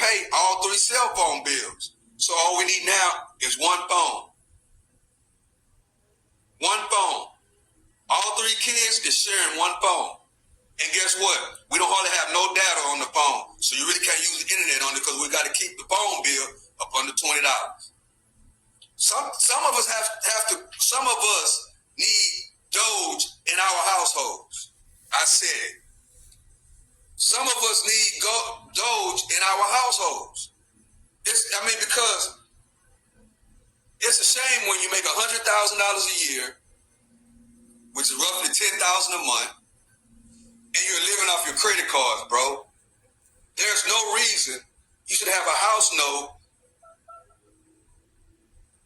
pay all 3 cell phone bills. So all we need now is one phone. One phone. All 3 kids is sharing one phone. And guess what? We don't hardly have no data on the phone. So you really can't use the internet on it because we got to keep the phone bill up under $20. Some of us some of us need Doge in our households. I said, some of us need Doge in our households. Because it's a shame when you make $100,000 a year, which is roughly $10,000 a month, and you're living off your credit cards, bro. There's no reason you should have a house note,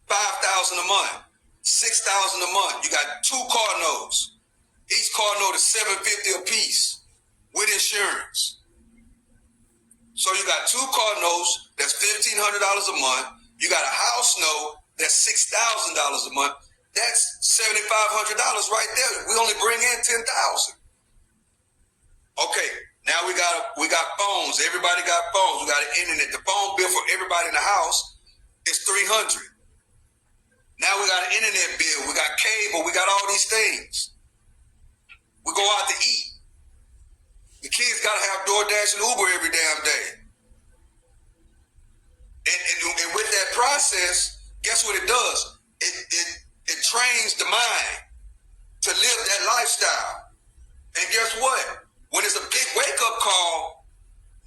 $5,000 a month, $6,000 a month. You got 2 car notes. Each car note is $750 a piece with insurance. So you got 2 car notes, that's $1,500 a month. You got a house note, that's $6,000 a month. That's $7,500 right there. We only bring in $10,000. Okay, now we got phones. Everybody got phones. We got an internet. The phone bill for everybody in the house is $300. Now we got an internet bill. We got cable. We got all these things. We go out to eat. The kids got to have DoorDash and Uber every damn day. And with that process, guess what it does? It trains the mind to live that lifestyle. And guess what? When it's a big wake-up call,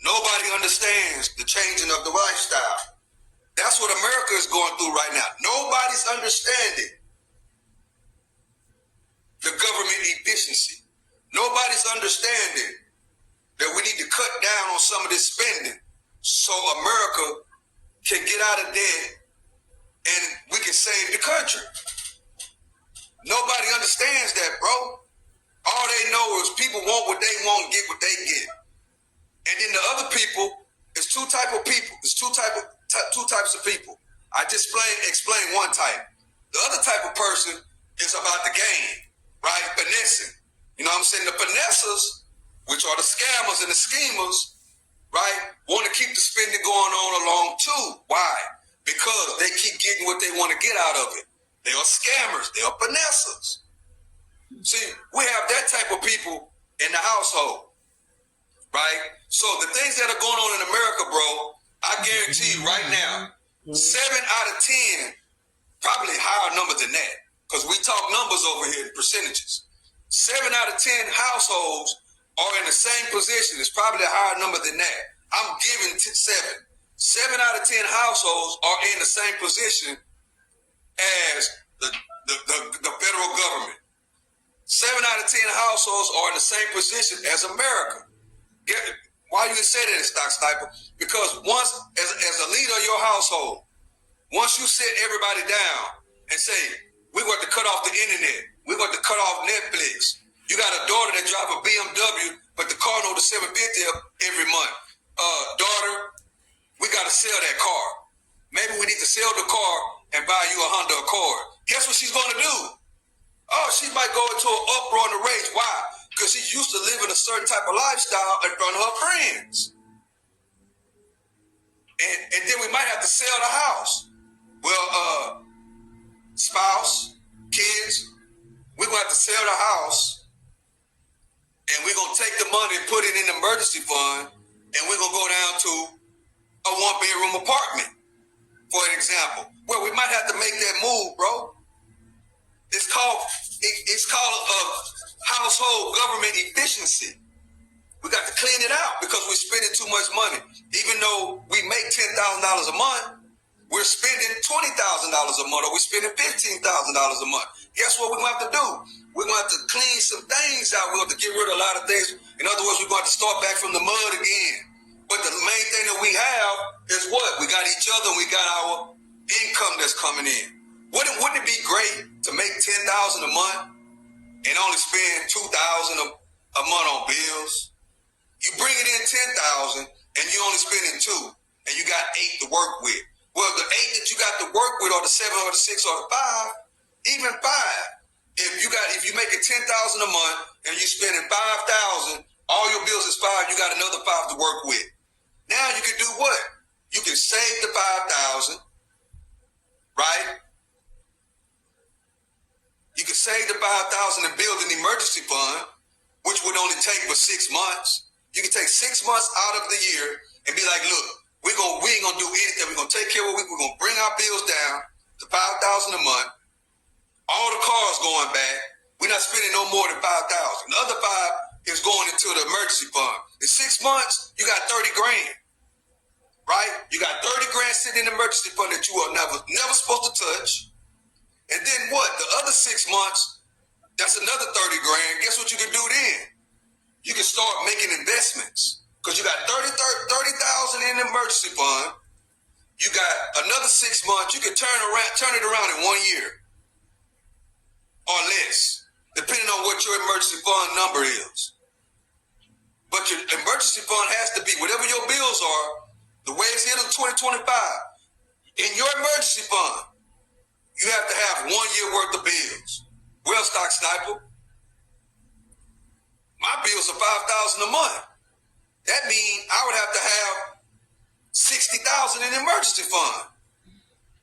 nobody understands the changing of the lifestyle. That's what America is going through right now. Nobody's understanding the government efficiency. Nobody's understanding that we need to cut down on some of this spending so America can get out of debt and we can save the country. Nobody understands that, bro. All they know is people want what they want, get what they get. And then the other people, it's 2 types of people. It's two types of people. I just explained one type. The other type of person is about the game, right? Finessing. You know what I'm saying? The finessers, which are the scammers and the schemers, right, want to keep the spending going on along too. Why? Because they keep getting what they want to get out of it. They are scammers. They are finessers. See, we have that type of people in the household, right? So the things that are going on in America, bro, I guarantee you right now, 7 out of 10, probably higher number than that, because we talk numbers over here, percentages. 7 out of 10 households are in the same position. It's probably a higher number than that. I'm giving 7. 7 out of 10 households are in the same position as the federal government. 7 out of 10 households are in the same position as America. Why you say that, Stock Sniper? Because once, as a leader of your household, once you sit everybody down and say, we're going to cut off the internet, we're going to cut off Netflix. You got a daughter that drives a BMW, but the car note is $750 every month. Daughter, we got to sell that car. Maybe we need to sell the car and buy you a Honda Accord. Guess what she's going to do? Oh, she might go into an uproar in the race. Why? Because she's used to living a certain type of lifestyle in front of her friends. And then we might have to sell the house. Well, spouse, kids, we're going to have to sell the house, and we're going to take the money and put it in the emergency fund, and we're going to go down to a 1-bedroom apartment, for an example. Well, we might have to make that move, bro. It's called household government efficiency. We got to clean it out because we're spending too much money. Even though we make $10,000 a month, we're spending $20,000 a month, or we're spending $15,000 a month. Guess what we're going to have to do? We're going to have to clean some things out. We're going to get rid of a lot of things. In other words, we're going to have to start back from the mud again. But the main thing that we have is what? We got each other, and we got our income that's coming in. Wouldn't it be great to make $10,000 a month and only spend $2,000 a month on bills? You bring it in $10,000 and you only spending $2,000, and you got $8 to work with. Well, the 8 that you got to work with, or the 7 or the 6 or the 5, even 5. If you make it $10,000 a month and you spending $5,000, all your bills is $5,000. You got another $5 to work with. Now you can do what? You can save the $5,000, right? You can save the $5,000 and build an emergency fund, which would only take for 6 months. You can take 6 months out of the year and be like, look, we ain't gonna do anything. We're gonna take care of it. We're gonna bring our bills down to $5,000 a month. All the cars going back. We're not spending no more than $5,000. The other $5,000 is going into the emergency fund. In 6 months, you got 30 grand, right? You got 30 grand sitting in the emergency fund that you are never supposed to touch. And then what? The other 6 months, that's another 30 grand. Guess what you can do then? You can start making investments because you got 30,000 in the emergency fund. You got another 6 months. You can turn it around in 1 year or less, depending on what your emergency fund number is. But your emergency fund has to be whatever your bills are. The way it's here in 2025, in your emergency fund, you have to have 1 year worth of bills. Well, Stock Sniper, my bills are $5,000 a month. That means I would have to have $60,000 in the emergency fund.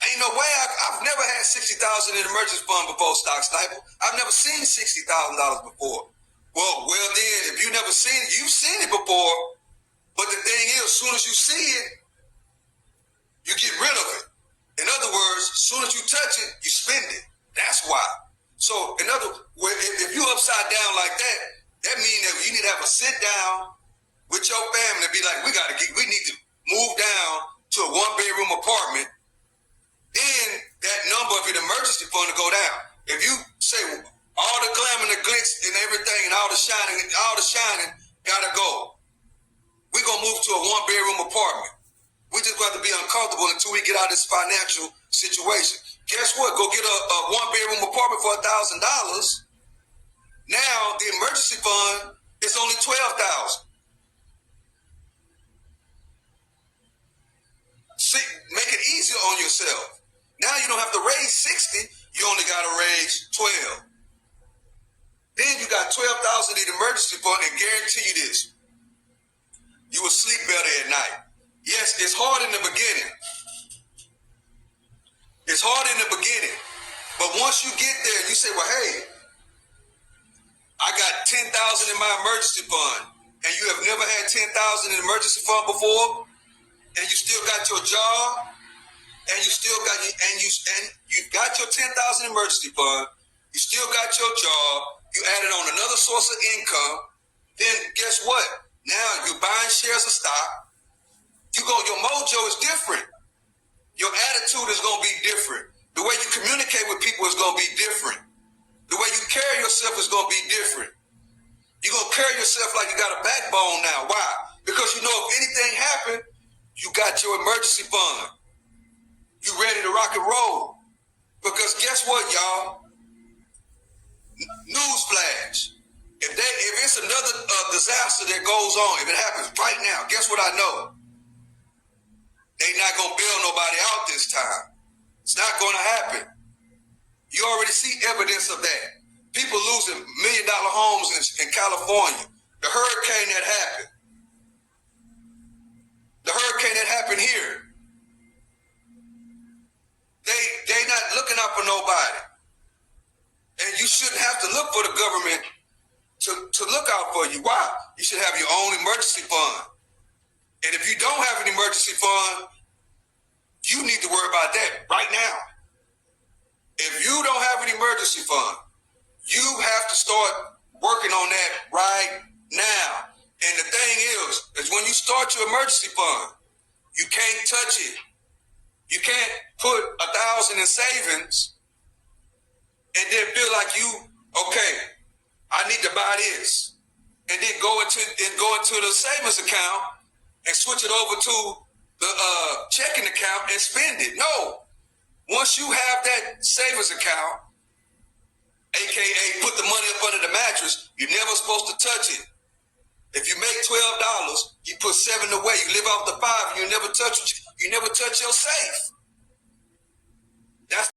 Ain't no way. I've never had $60,000 in the emergency fund before, Stock Sniper. I've never seen $60,000 before. Well, then, if you never seen it, you've seen it before. But the thing is, as soon as you see it, you get rid of it. In other words, as soon as you touch it, you spend it. That's why. So, in other words, if you upside down like that, that means that you need to have a sit down with your family and be like, we need to move down to a 1-bedroom apartment. Then that number of an emergency fund to go down. If you say all the glamour and the glitz and everything and all the shining gotta go. We're gonna move to a 1-bedroom apartment. We just got to be uncomfortable until we get out of this financial situation. Guess what? Go get a 1-bedroom apartment for $1,000. Now the emergency fund is only $12,000. See, make it easier on yourself. Now you don't have to raise 60. You only got to raise 12. Then you got 12,000 in the emergency fund, and guarantee you this: you will sleep better at night. Yes, it's hard in the beginning. It's hard in the beginning. But once you get there, you say, well, hey, I got $10,000 in my emergency fund, and you have never had $10,000 in the emergency fund before, and you still got your job, and you got your $10,000 emergency fund, you still got your job, you added on another source of income, then guess what? Now you're buying shares of stock. Your mojo is different. Your attitude is going to be different. The way you communicate with people is going to be different. The way you carry yourself is going to be different. You're going to carry yourself like you got a backbone now. Why? Because you know if anything happened, you got your emergency fund. You ready to rock and roll. Because guess what, y'all? Newsflash. If it's another disaster that goes on, if it happens right now, guess what I know? They're not going to bail nobody out this time. It's not going to happen. You already see evidence of that. People losing $1 million homes in California. The hurricane that happened. The hurricane that happened here. They not looking out for nobody. And you shouldn't have to look for the government to look out for you. Why? You should have your own emergency fund. And if you don't have an emergency fund, you need to worry about that right now. If you don't have an emergency fund, you have to start working on that right now. And the thing is when you start your emergency fund, you can't touch it. You can't put 1,000 in savings and then feel like okay, I need to buy this. And then go into the savings account and switch it over to the checking account and spend it. No. Once you have that savings account, AKA put the money up under the mattress, you're never supposed to touch it. If you make $12, you put 7 away. You live off the 5. You never touch your safe.